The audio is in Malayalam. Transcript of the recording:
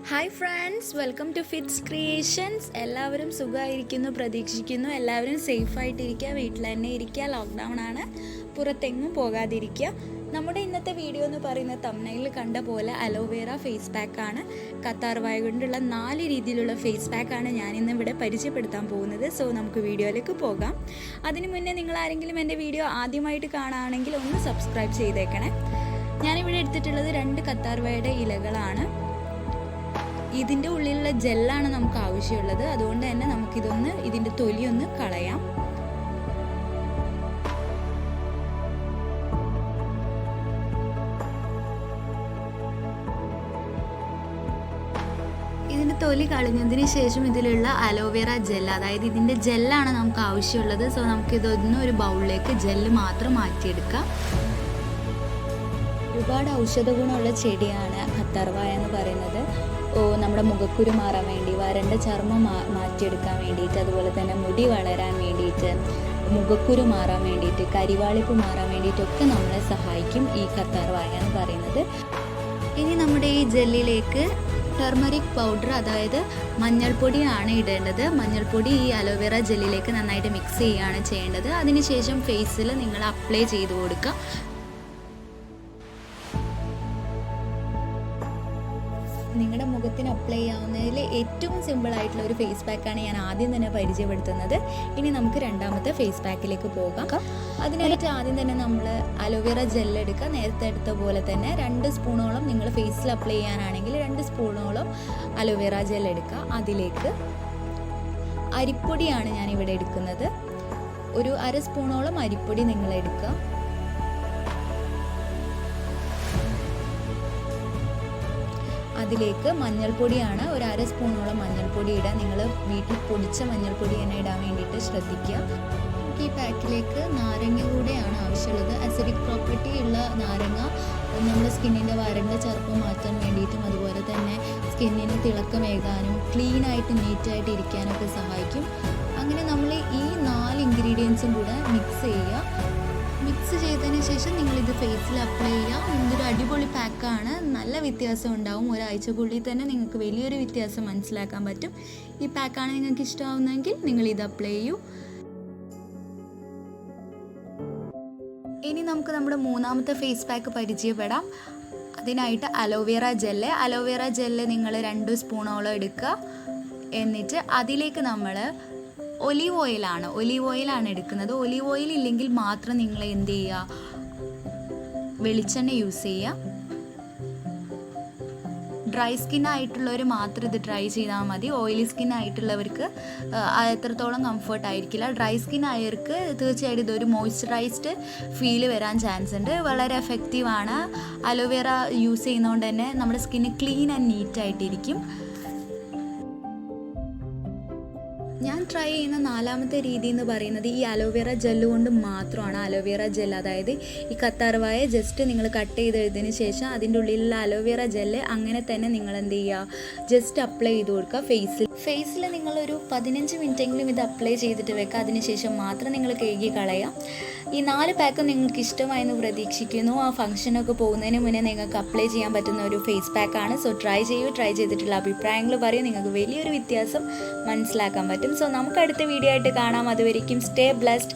Hi friends, welcome to Fits Creations. എല്ലാവരും സുഖമായിരിക്കുന്നു പ്രതീക്ഷിക്കുന്നു. എല്ലാവരും സേഫായിട്ടിരിക്കുക, വീട്ടിൽ തന്നെ ഇരിക്കുക. ലോക്ക്ഡൗൺ ആണ്, പുറത്തെങ്ങും പോകാതിരിക്കുക. നമ്മുടെ ഇന്നത്തെ വീഡിയോ എന്ന് പറയുന്നത് തംബ്നെയിലിൽ കണ്ട പോലെ അലോവേറ ഫേസ് പാക്കാണ്. കത്താർ വായ കൊണ്ടുള്ള 4 രീതിയിലുള്ള ഫേസ് പാക്കാണ് ഞാനിന്ന് ഇവിടെ പരിചയപ്പെടുത്താൻ പോകുന്നത്. സോ നമുക്ക് വീഡിയോയിലേക്ക് പോകാം. അതിനു മുന്നേ നിങ്ങൾ ആരെങ്കിലും എൻ്റെ വീഡിയോ ആദ്യമായിട്ട് കാണുകയാണെങ്കിൽ ഒന്ന് സബ്സ്ക്രൈബ് ചെയ്തേക്കണേ. ഞാനിവിടെ എടുത്തിട്ടുള്ളത് 2 കത്താർ വായയുടെ ഇലകളാണ്. ഇതിൻ്റെ ഉള്ളിലുള്ള ജെല്ലാണ് നമുക്ക് ആവശ്യമുള്ളത്. അതുകൊണ്ട് തന്നെ ഇതിൻ്റെ തൊലിയൊന്ന് കളയാം. ഇതിൻ്റെ തൊലി കളഞ്ഞതിന് ശേഷം ഇതിലുള്ള അലോവേറ ജെൽ, അതായത് ഇതിൻ്റെ ജെല്ലാണ് നമുക്ക് ആവശ്യമുള്ളത്. സോ നമുക്കിതൊന്ന് ഒരു ബൗളിലേക്ക് ജെല്ല് മാത്രം മാറ്റിയെടുക്കാം. ഒരുപാട് ഔഷധ ഗുണമുള്ള ചെടിയാണ് കത്താർ വായ എന്ന് പറയുന്നത്. നമ്മുടെ മുഖക്കുരു മാറാൻ വേണ്ടി, വരണ്ട ചർമ്മം മാറ്റിയെടുക്കാൻ വേണ്ടിയിട്ട്, അതുപോലെ തന്നെ മുടി വളരാൻ വേണ്ടിയിട്ട്, മുഖക്കുരു മാറാൻ വേണ്ടിയിട്ട്, കരിവാളിപ്പ് മാറാൻ വേണ്ടിയിട്ടൊക്കെ നമ്മളെ സഹായിക്കും ഈ കത്താർ വായ എന്ന് പറയുന്നത്. ഇനി നമ്മുടെ ഈ ജെല്ലിലേക്ക് ടെർമറിക് പൗഡർ, അതായത് മഞ്ഞൾപ്പൊടിയാണ് ഇടേണ്ടത്. മഞ്ഞൾപ്പൊടി ഈ അലോവേറ ജെല്ലിലേക്ക് നന്നായിട്ട് മിക്സ് ചെയ്യുകയാണ് ചെയ്യേണ്ടത്. അതിനുശേഷം ഫേസിൽ നിങ്ങൾ അപ്ലൈ ചെയ്ത് കൊടുക്കുക. നിങ്ങളുടെ മുഖത്തിന് അപ്ലൈ ചെയ്യാവുന്നതിൽ ഏറ്റവും സിമ്പിളായിട്ടുള്ള ഒരു ഫേസ് പാക്കാണ് ഞാൻ ആദ്യം തന്നെ പരിചയപ്പെടുത്തുന്നത്. ഇനി നമുക്ക് രണ്ടാമത്തെ ഫേസ് പാക്കിലേക്ക് പോകാം. അതിനായിട്ട് ആദ്യം തന്നെ നമ്മൾ അലോവേറ ജെല്ലെടുക്കുക. നേരത്തെ എടുത്ത പോലെ തന്നെ 2 സ്പൂണോളം നിങ്ങൾ ഫേസിൽ അപ്ലൈ ചെയ്യാനാണെങ്കിൽ 2 സ്പൂണോളം അലോവേറ ജെല്ലെടുക്കുക. അതിലേക്ക് അരിപ്പൊടിയാണ് ഞാനിവിടെ എടുക്കുന്നത്. ഒരു 1/2 സ്പൂണോളം അരിപ്പൊടി നിങ്ങൾ എടുക്കുക. അതിലേക്ക് മഞ്ഞൾപ്പൊടിയാണ്, ഒരു 1/2 സ്പൂണോളം മഞ്ഞൾപ്പൊടി ഇടുക. നിങ്ങൾ വീട്ടിൽ പൊടിച്ച മഞ്ഞൾപ്പൊടി തന്നെ ഇടാൻ വേണ്ടിയിട്ട് ശ്രദ്ധിക്കുക. ഈ പാക്കിലേക്ക് നാരങ്ങ കൂടെയാണ് ആവശ്യമുള്ളത്. അസിഡിക് പ്രോപ്പർട്ടി ഉള്ള നാരങ്ങ നമ്മുടെ സ്കിന്നിൻ്റെ വരണ്ട ചർമ്മം മാറ്റാൻ വേണ്ടിയിട്ടും, അതുപോലെ തന്നെ സ്കിന്നിന് തിളക്കമേകാനും ക്ലീനായിട്ട് നീറ്റായിട്ട് ഇരിക്കാനൊക്കെ സഹായിക്കും. അങ്ങനെ നമ്മൾ ഈ 4 ഇൻഗ്രീഡിയൻസും കൂടെ മിക്സ് ചെയ്യുക. മിക്സ് ചെയ്തതിന് ശേഷം നിങ്ങളിത് ഫേസിൽ അപ്ലൈ ചെയ്യുക. ഇതൊരു അടിപൊളി പാക്കാണ്. നല്ല വ്യത്യാസം ഉണ്ടാവും. ഒരാഴ്ചക്കുള്ളിൽ തന്നെ നിങ്ങൾക്ക് വലിയൊരു വ്യത്യാസം മനസ്സിലാക്കാൻ പറ്റും. ഈ പാക്കാണ് നിങ്ങൾക്ക് ഇഷ്ടമാവുന്നതെങ്കിൽ നിങ്ങളിത് അപ്ലൈ ചെയ്യൂ. ഇനി നമുക്ക് നമ്മുടെ മൂന്നാമത്തെ ഫേസ് പാക്ക് പരിചയപ്പെടാം. അതിനായിട്ട് അലോവേറ ജെല്ല് നിങ്ങൾ 2 സ്പൂണോളം എടുക്കുക. എന്നിട്ട് അതിലേക്ക് നമ്മൾ ഒലീവ് ഓയിലാണ് എടുക്കുന്നത്. ഒലീവ് ഓയിൽ ഇല്ലെങ്കിൽ മാത്രം നിങ്ങൾ എന്ത് ചെയ്യുക, വെളിച്ചെണ്ണ യൂസ് ചെയ്യുക. ഡ്രൈ സ്കിൻ ആയിട്ടുള്ളവർ മാത്രം ഇത് ട്രൈ ചെയ്താൽ മതി. ഓയിലി സ്കിൻ ആയിട്ടുള്ളവർക്ക് എത്രത്തോളം കംഫർട്ട് ആയിരിക്കില്ല. ഡ്രൈ സ്കിൻ ആയവർക്ക് തീർച്ചയായിട്ടും ഇതൊരു മോയ്സ്ചറൈസ്ഡ് ഫീല് വരാൻ ചാൻസ് ഉണ്ട്. വളരെ എഫക്റ്റീവാണ്. അലോവേറ യൂസ് ചെയ്യുന്നതുകൊണ്ട് തന്നെ നമ്മുടെ സ്കിന്ന് ക്ലീൻ ആൻഡ് നീറ്റായിട്ടിരിക്കും. ഞാൻ ട്രൈ ചെയ്യുന്ന 4ാമത്തെ രീതി എന്ന് പറയുന്നത് ഈ അലോവേറ ജെല്ല് കൊണ്ട് മാത്രമാണ്. അലോവേറ ജെല്ല്, അതായത് ഈ കത്താർ വായ ജസ്റ്റ് നിങ്ങൾ കട്ട് ചെയ്തതിന് ശേഷം അതിൻ്റെ ഉള്ളിലുള്ള അലോവേറ ജെല്ല് അങ്ങനെ തന്നെ നിങ്ങൾ എന്ത് ചെയ്യുക, ജസ്റ്റ് അപ്ലൈ ചെയ്ത് കൊടുക്കുക. ഫേസിൽ നിങ്ങളൊരു 15 മിനിറ്റെങ്കിലും ഇത് അപ്ലൈ ചെയ്തിട്ട് വെക്കുക. അതിനുശേഷം മാത്രം നിങ്ങൾ കഴുകി കളയുക. ഈ 4 പാക്കും നിങ്ങൾക്ക് ഇഷ്ടമായെന്ന് പ്രതീക്ഷിക്കുന്നു. ആ ഫംഗ്ഷനൊക്കെ പോകുന്നതിന് മുന്നേ നിങ്ങൾക്ക് അപ്ലൈ ചെയ്യാൻ പറ്റുന്ന ഒരു ഫേസ് പാക്കാണ്. സോ ട്രൈ ചെയ്തിട്ടുള്ള അഭിപ്രായങ്ങൾ പറയൂ. നിങ്ങൾക്ക് വലിയൊരു വ്യത്യാസം മനസ്സിലാക്കാൻ പറ്റും. സോ നമുക്ക് അടുത്ത വീഡിയോ ആയിട്ട് കാണാം. അതുവരെയും സ്റ്റേ ബ്ലെസ്ഡ്.